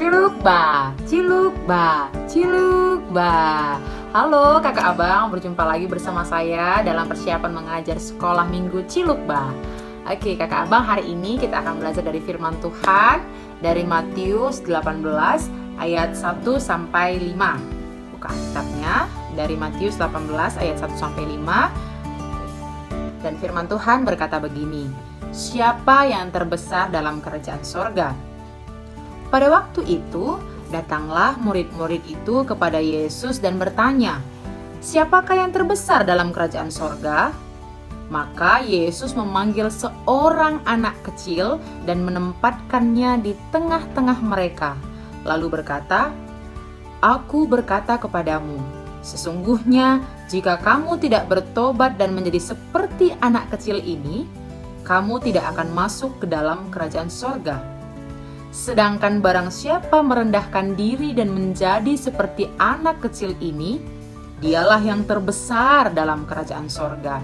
Cilukba, Cilukba, Cilukba. Halo kakak abang, berjumpa lagi bersama saya dalam persiapan mengajar sekolah minggu Cilukba. Oke kakak abang, hari ini kita akan belajar dari firman Tuhan dari Matius 18 ayat 1 sampai 5. Buka kitabnya dari Matius 18 ayat 1 sampai 5. Dan firman Tuhan berkata begini, siapa yang terbesar dalam kerajaan sorga? Pada waktu itu, datanglah murid-murid itu kepada Yesus dan bertanya, siapakah yang terbesar dalam kerajaan sorga? Maka Yesus memanggil seorang anak kecil dan menempatkannya di tengah-tengah mereka. Lalu berkata, Aku berkata kepadamu, sesungguhnya jika kamu tidak bertobat dan menjadi seperti anak kecil ini, kamu tidak akan masuk ke dalam kerajaan sorga. Sedangkan barang siapa merendahkan diri dan menjadi seperti anak kecil ini, dialah yang terbesar dalam kerajaan sorga.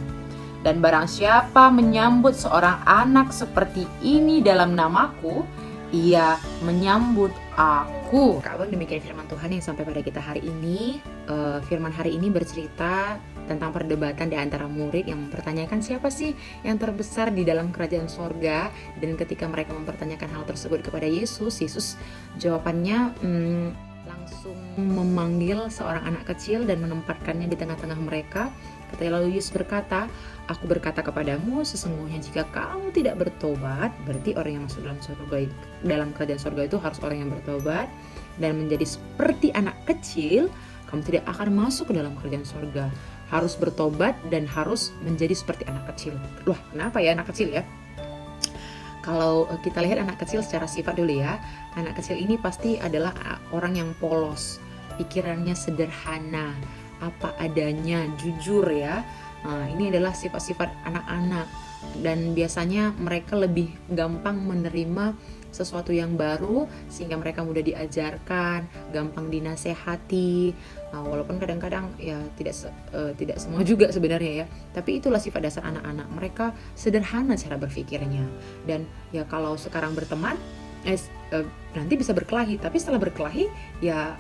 Dan barang siapa menyambut seorang anak seperti ini dalam namaku, ia menyambut aku. Kawan, demikian firman Tuhan yang sampai pada kita hari ini. Firman hari ini bercerita tentang perdebatan di antara murid yang mempertanyakan siapa sih yang terbesar di dalam kerajaan sorga. Dan ketika mereka mempertanyakan hal tersebut kepada Yesus jawabannya langsung memanggil seorang anak kecil dan menempatkannya di tengah-tengah mereka. Lalu Yesus berkata, Aku berkata kepadamu, sesungguhnya jika kamu tidak bertobat, berarti orang yang masuk dalam kerajaan sorga itu harus orang yang bertobat dan menjadi seperti anak kecil, kamu tidak akan masuk ke dalam kerajaan sorga. Harus bertobat dan harus menjadi seperti anak kecil. Wah, kenapa ya anak kecil ya? Kalau kita lihat anak kecil secara sifat dulu ya, anak kecil ini pasti adalah orang yang polos, pikirannya sederhana, apa adanya, jujur ya. Nah, ini adalah sifat-sifat anak-anak dan biasanya mereka lebih gampang menerima sesuatu yang baru sehingga mereka mudah diajarkan, gampang dinasehati. Nah, walaupun kadang-kadang ya tidak semua juga sebenarnya ya, tapi itulah sifat dasar anak-anak. Mereka sederhana cara berpikirnya. Dan ya kalau sekarang berteman nanti bisa berkelahi, tapi setelah berkelahi ya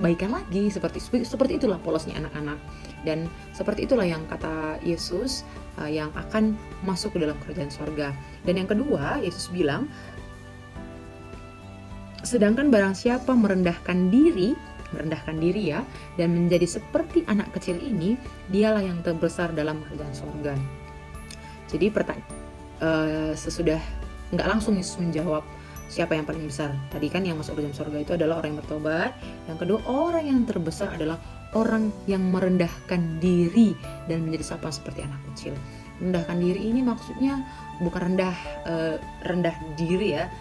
baikan lagi. Seperti itulah polosnya anak-anak. Dan seperti itulah yang kata Yesus yang akan masuk ke dalam kerajaan sorga. Dan yang kedua, Yesus bilang, sedangkan barang siapa merendahkan diri ya, dan menjadi seperti anak kecil ini, dialah yang terbesar dalam kerajaan sorga. Jadi sesudah nggak langsung Yesus menjawab siapa yang paling besar. Tadi kan yang masuk kerajaan sorga itu adalah orang yang bertobat. Yang kedua, orang yang terbesar adalah orang yang merendahkan diri dan menjadi sama seperti anak kecil. Merendahkan diri ini maksudnya bukan rendah diri ya,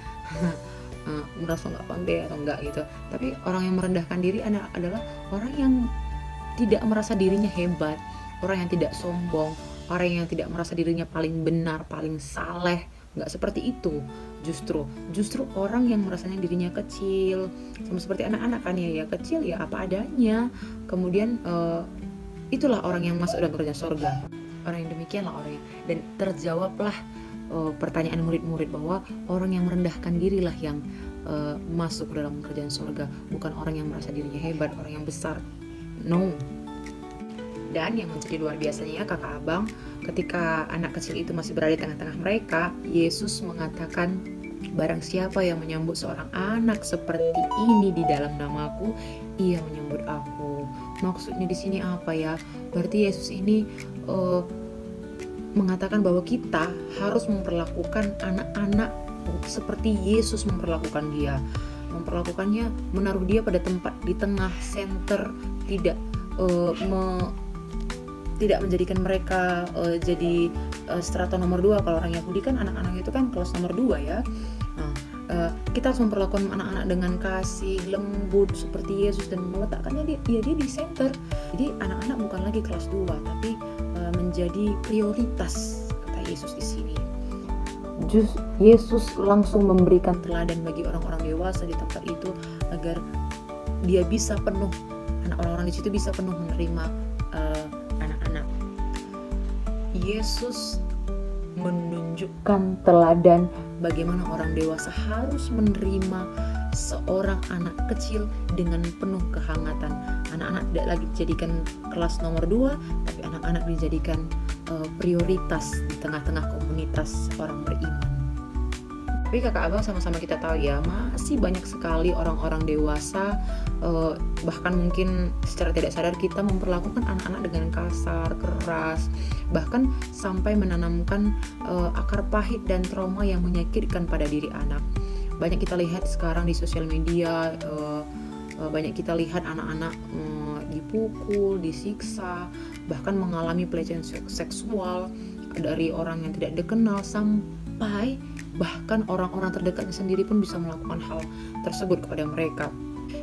merasa nggak pandai atau enggak gitu. Tapi orang yang merendahkan diri adalah orang yang tidak merasa dirinya hebat, orang yang tidak sombong, orang yang tidak merasa dirinya paling benar, paling saleh. Nggak seperti itu. Justru orang yang merasanya dirinya kecil, sama seperti anak-anak kan ya kecil ya apa adanya. Kemudian itulah orang yang masuk dalam kerajaan sorga. Orang yang demikianlah orang yang, dan terjawablah pertanyaan murid-murid bahwa orang yang merendahkan dirilah yang masuk ke dalam kerajaan sorga, bukan orang yang merasa dirinya hebat, orang yang besar. No. Dan yang menjadi luar biasanya kakak abang, ketika anak kecil itu masih berada di tengah-tengah mereka, Yesus mengatakan, barang siapa yang menyambut seorang anak seperti ini di dalam namaku, ia menyambut aku. Maksudnya di sini apa ya? Berarti Yesus ini mengatakan bahwa kita harus memperlakukan anak-anak seperti Yesus memperlakukan dia. Memperlakukannya, menaruh dia pada tempat di tengah, center, tidak menjadikan mereka jadi strata nomor 2. Kalau orang Yahudi kan anak-anak itu kan kelas nomor 2 ya. Nah, kita harus memperlakukan anak-anak dengan kasih, lembut seperti Yesus dan meletakkannya dia di center. Jadi anak-anak bukan lagi kelas 2 tapi menjadi prioritas kata Yesus di sini. Yesus langsung memberikan teladan bagi orang-orang dewasa di tempat itu agar dia bisa penuh, orang-orang di situ bisa penuh menerima anak-anak. Yesus menunjukkan teladan bagaimana orang dewasa harus menerima seorang anak kecil dengan penuh kehangatan. Anak-anak tidak lagi dijadikan kelas nomor 2, tapi anak-anak dijadikan prioritas di tengah-tengah komunitas orang beriman. Tapi kakak abang sama-sama kita tahu ya, masih banyak sekali orang-orang dewasa, bahkan mungkin secara tidak sadar kita memperlakukan anak-anak dengan kasar, keras, bahkan sampai menanamkan akar pahit dan trauma yang menyakitkan pada diri anak. Banyak kita lihat sekarang di sosial media, banyak kita lihat anak-anak dipukul, disiksa, bahkan mengalami pelecehan seksual dari orang yang tidak dikenal, sampai bahkan orang-orang terdekatnya sendiri pun bisa melakukan hal tersebut kepada mereka.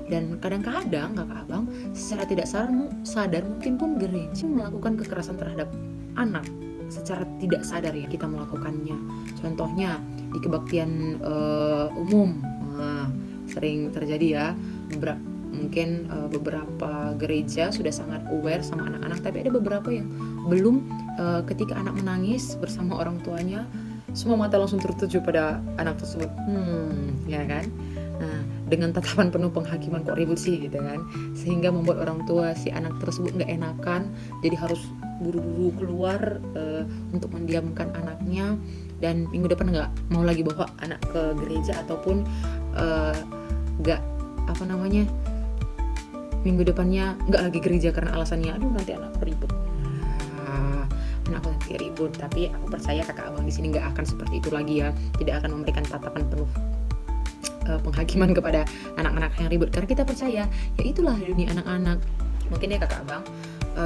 Dan kadang-kadang kakak abang secara tidak sadar mungkin pun gereja melakukan kekerasan terhadap anak secara tidak sadar ya, kita melakukannya. Contohnya di kebaktian umum sering terjadi ya. Mungkin beberapa gereja sudah sangat aware sama anak-anak, tapi ada beberapa yang belum. Ketika anak menangis bersama orang tuanya, semua mata langsung tertuju pada anak tersebut, ya kan? Nah, dengan tatapan penuh penghakiman, kok ribut sih gitu kan, sehingga membuat orang tua si anak tersebut nggak enakan, jadi harus buru-buru keluar untuk mendiamkan anaknya, dan minggu depan nggak mau lagi bawa anak ke gereja, ataupun nggak minggu depannya nggak lagi gereja karena alasannya aduh nanti anak ribut. Anakku nanti ribut. Tapi aku percaya kakak abang di sini nggak akan seperti itu lagi ya, tidak akan memberikan tatapan penuh penghakiman kepada anak-anak yang ribut, karena kita percaya ya itulah dunia anak-anak. Mungkin ya kakak abang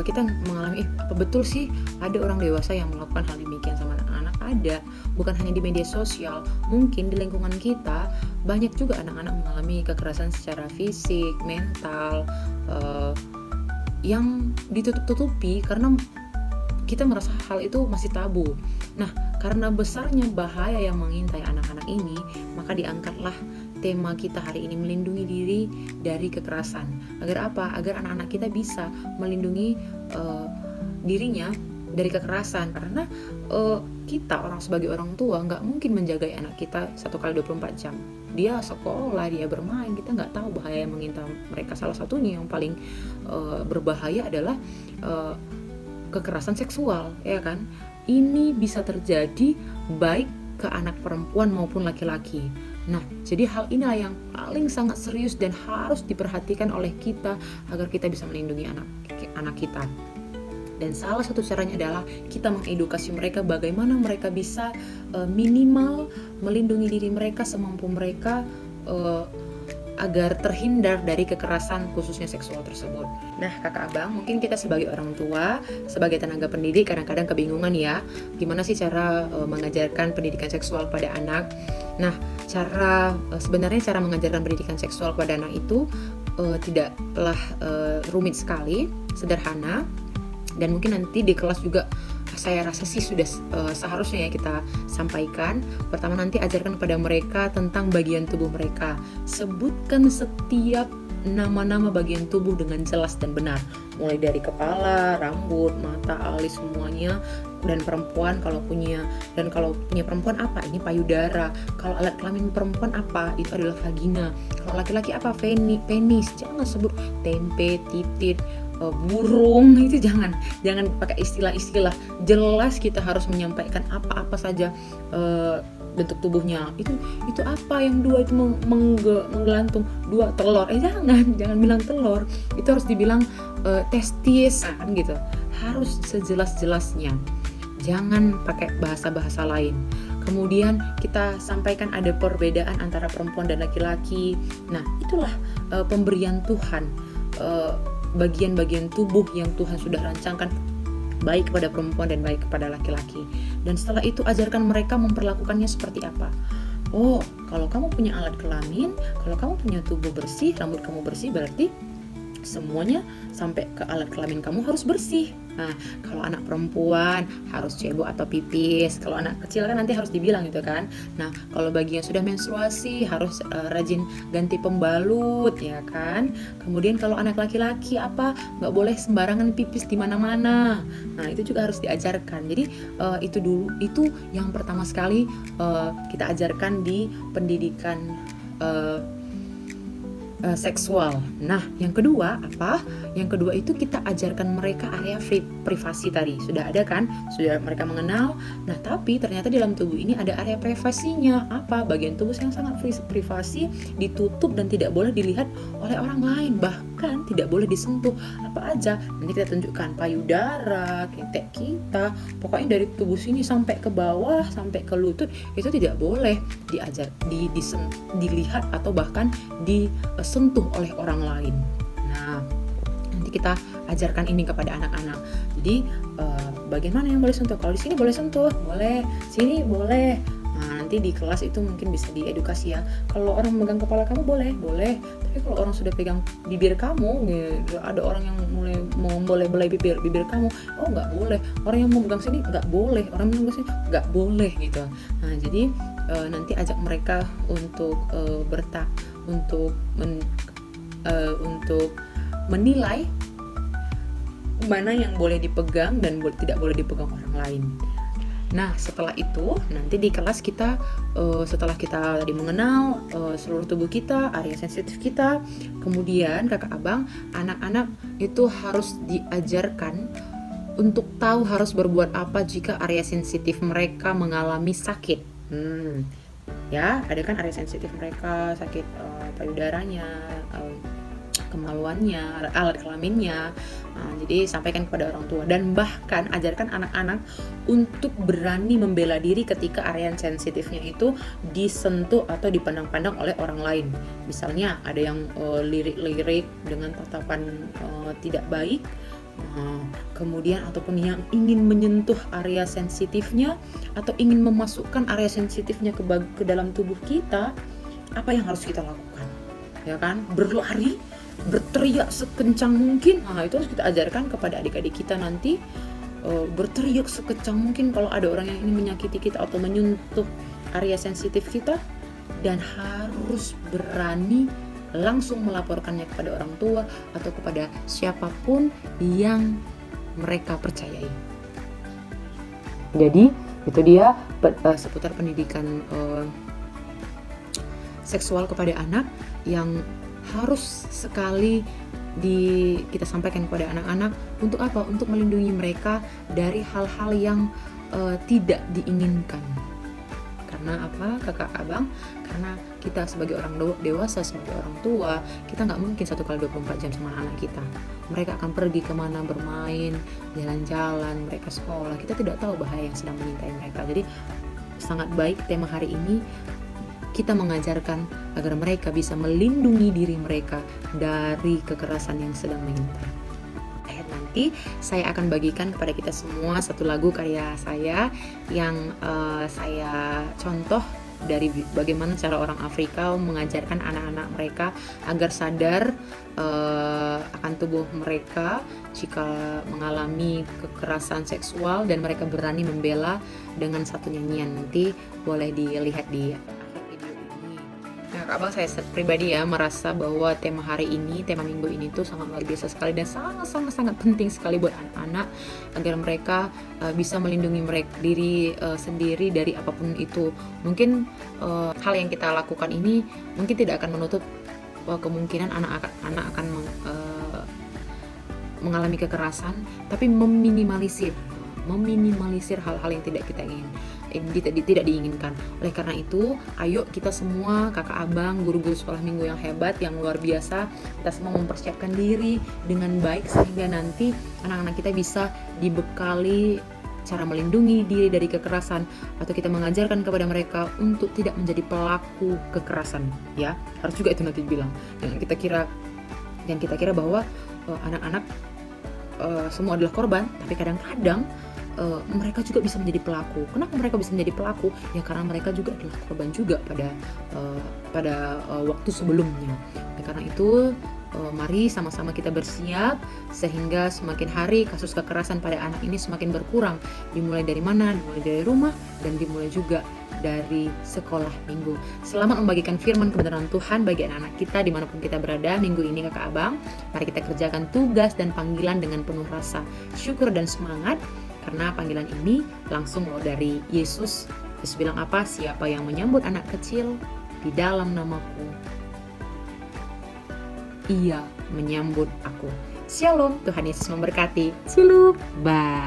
kita mengalami apa betul sih ada orang dewasa yang melakukan hal demikian sama anak-anak? Ada, bukan hanya di media sosial, mungkin di lingkungan kita banyak juga anak-anak mengalami kekerasan secara fisik, mental, yang ditutup-tutupi karena kita merasa hal itu masih tabu. Nah, karena besarnya bahaya yang mengintai anak-anak ini, maka diangkatlah tema kita hari ini, melindungi diri dari kekerasan. Agar apa? Agar anak-anak kita bisa melindungi dirinya dari kekerasan. Karena kita sebagai orang tua nggak mungkin menjaga anak kita 1x24 jam. Dia sekolah, dia bermain, kita nggak tahu bahaya yang mengintai mereka. Salah satunya yang paling berbahaya adalah kekerasan seksual, ya kan? Ini bisa terjadi baik ke anak perempuan maupun laki-laki. Nah, jadi hal inilah yang paling sangat serius dan harus diperhatikan oleh kita agar kita bisa melindungi anak kita. Dan salah satu caranya adalah kita mengedukasi mereka bagaimana mereka bisa minimal melindungi diri mereka semampu mereka, agar terhindar dari kekerasan khususnya seksual tersebut. Nah kakak abang, mungkin kita sebagai orang tua, sebagai tenaga pendidik kadang-kadang kebingungan ya, gimana sih cara mengajarkan pendidikan seksual pada anak. Nah sebenarnya cara mengajarkan pendidikan seksual pada anak itu tidaklah rumit sekali, sederhana. Dan mungkin nanti di kelas juga saya rasa sih sudah seharusnya ya kita sampaikan. Pertama nanti ajarkan kepada mereka tentang bagian tubuh mereka. Sebutkan setiap nama-nama bagian tubuh dengan jelas dan benar. Mulai dari kepala, rambut, mata, alis, semuanya. Dan perempuan kalau punya perempuan apa? Ini payudara. Kalau alat kelamin perempuan apa? Itu adalah vagina. Kalau laki-laki apa? Penis. Jangan sebut tempe, titit, burung, itu jangan pakai istilah-istilah. Jelas kita harus menyampaikan apa-apa saja bentuk tubuhnya. Itu apa yang dua itu menggelantung, 2 telur. Jangan bilang telur. Itu harus dibilang testis kan gitu. Harus sejelas-jelasnya. Jangan pakai bahasa-bahasa lain. Kemudian kita sampaikan ada perbedaan antara perempuan dan laki-laki. Nah, itulah pemberian Tuhan. Bagian-bagian tubuh yang Tuhan sudah rancangkan baik kepada perempuan dan baik kepada laki-laki. Dan setelah itu ajarkan mereka memperlakukannya seperti apa. Oh, kalau kamu punya alat kelamin, kalau kamu punya tubuh bersih, rambut kamu bersih, berarti semuanya sampai ke alat kelamin kamu harus bersih. Nah, kalau anak perempuan harus cebok atau pipis. Kalau anak kecil kan nanti harus dibilang gitu kan. Nah, kalau bagi yang sudah menstruasi harus rajin ganti pembalut ya kan. Kemudian kalau anak laki-laki nggak boleh sembarangan pipis di mana-mana. Nah, itu juga harus diajarkan. Jadi itu yang pertama sekali kita ajarkan di pendidikan seksual. Nah, yang kedua apa? Yang kedua itu kita ajarkan mereka area privasi tadi. Sudah ada kan? Sudah mereka mengenal. Nah, tapi ternyata di dalam tubuh ini ada area privasinya. Apa? Bagian tubuh yang sangat privasi, ditutup dan tidak boleh dilihat oleh orang lain. Bahkan tidak boleh disentuh. Apa aja? Nanti kita tunjukkan payudara, ketek kita. Pokoknya dari tubuh sini sampai ke bawah, sampai ke lutut itu tidak boleh dilihat atau bahkan disentuh oleh orang lain. Nah, nanti kita ajarkan ini kepada anak-anak. Jadi bagian mana yang boleh sentuh? Kalau di sini boleh sentuh, boleh. Sini boleh. Nah, nanti di kelas itu mungkin bisa diedukasi ya. Kalau orang memegang kepala kamu boleh. Tapi kalau orang sudah pegang bibir kamu, ada orang yang mulai mau belai bibir kamu, oh nggak boleh. Orang yang mau pegang sini nggak boleh. Orang yang pegang sini nggak boleh gitu. Nah, jadi nanti ajak mereka untuk untuk menilai mana yang boleh dipegang dan tidak boleh dipegang orang lain. Nah, setelah itu nanti di kelas kita setelah kita tadi mengenal seluruh tubuh kita, area sensitif kita, kemudian kakak abang, anak-anak itu harus diajarkan untuk tahu harus berbuat apa jika area sensitif mereka mengalami sakit. Ya, ada kan area sensitif mereka sakit payudaranya, kemaluannya, alat kelaminnya. Jadi sampaikan kepada orang tua dan bahkan ajarkan anak-anak untuk berani membela diri ketika area sensitifnya itu disentuh atau dipandang-pandang oleh orang lain. Misalnya ada yang lirik-lirik dengan tatapan tidak baik, kemudian ataupun yang ingin menyentuh area sensitifnya atau ingin memasukkan area sensitifnya ke dalam tubuh kita, apa yang harus kita lakukan? Ya kan? Berlari, berteriak sekencang mungkin. Nah, itu harus kita ajarkan kepada adik-adik kita nanti, berteriak sekencang mungkin kalau ada orang yang ingin menyakiti kita atau menyentuh area sensitif kita, dan harus berani langsung melaporkannya kepada orang tua atau kepada siapapun yang mereka percayai. Jadi itu dia seputar pendidikan seksual kepada anak yang harus sekali kita sampaikan kepada anak-anak. Untuk apa? Untuk melindungi mereka dari hal-hal yang tidak diinginkan. Karena apa, kakak abang? Karena kita sebagai orang dewasa, sebagai orang tua, kita nggak mungkin 1x24 jam sama anak kita. Mereka akan pergi kemana, bermain, jalan-jalan, mereka sekolah. Kita tidak tahu bahaya yang sedang mengintai mereka. Jadi sangat baik tema hari ini kita mengajarkan agar mereka bisa melindungi diri mereka dari kekerasan yang sedang mengintai. Nanti saya akan bagikan kepada kita semua satu lagu karya saya yang saya contoh dari bagaimana cara orang Afrika mengajarkan anak-anak mereka agar sadar akan tubuh mereka jika mengalami kekerasan seksual dan mereka berani membela dengan satu nyanyian. Nanti boleh dilihat di abang. Saya pribadi ya merasa bahwa tema hari ini, tema minggu ini tuh sangat luar biasa sekali dan sangat penting sekali buat anak-anak agar mereka bisa melindungi diri sendiri dari apapun itu. Mungkin hal yang kita lakukan ini mungkin tidak akan menutup kemungkinan anak akan mengalami kekerasan, tapi meminimalisir hal-hal yang tidak kita ingin. Tidak diinginkan. Oleh karena itu, ayo kita semua, kakak abang, guru-guru sekolah minggu yang hebat, yang luar biasa, kita semua mempersiapkan diri dengan baik sehingga nanti anak-anak kita bisa dibekali cara melindungi diri dari kekerasan, atau kita mengajarkan kepada mereka untuk tidak menjadi pelaku kekerasan. Ya, harus juga itu nanti bilang. Jangan kita kira bahwa anak-anak semua adalah korban, tapi kadang-kadang mereka juga bisa menjadi pelaku. Kenapa mereka bisa menjadi pelaku? Ya karena mereka juga adalah korban juga pada waktu sebelumnya. Karena itu mari sama-sama kita bersiap sehingga semakin hari kasus kekerasan pada anak ini semakin berkurang. Dimulai dari mana? Dimulai dari rumah dan dimulai juga dari sekolah minggu. Selamat membagikan firman kebenaran Tuhan bagi anak-anak kita dimanapun kita berada minggu ini kakak abang. Mari kita kerjakan tugas dan panggilan dengan penuh rasa syukur dan semangat. Karena panggilan ini langsung dari Yesus. Yesus bilang apa? Siapa yang menyambut anak kecil di dalam namaku, ia menyambut aku. Shalom, Tuhan Yesus memberkati. Ciluk, bye.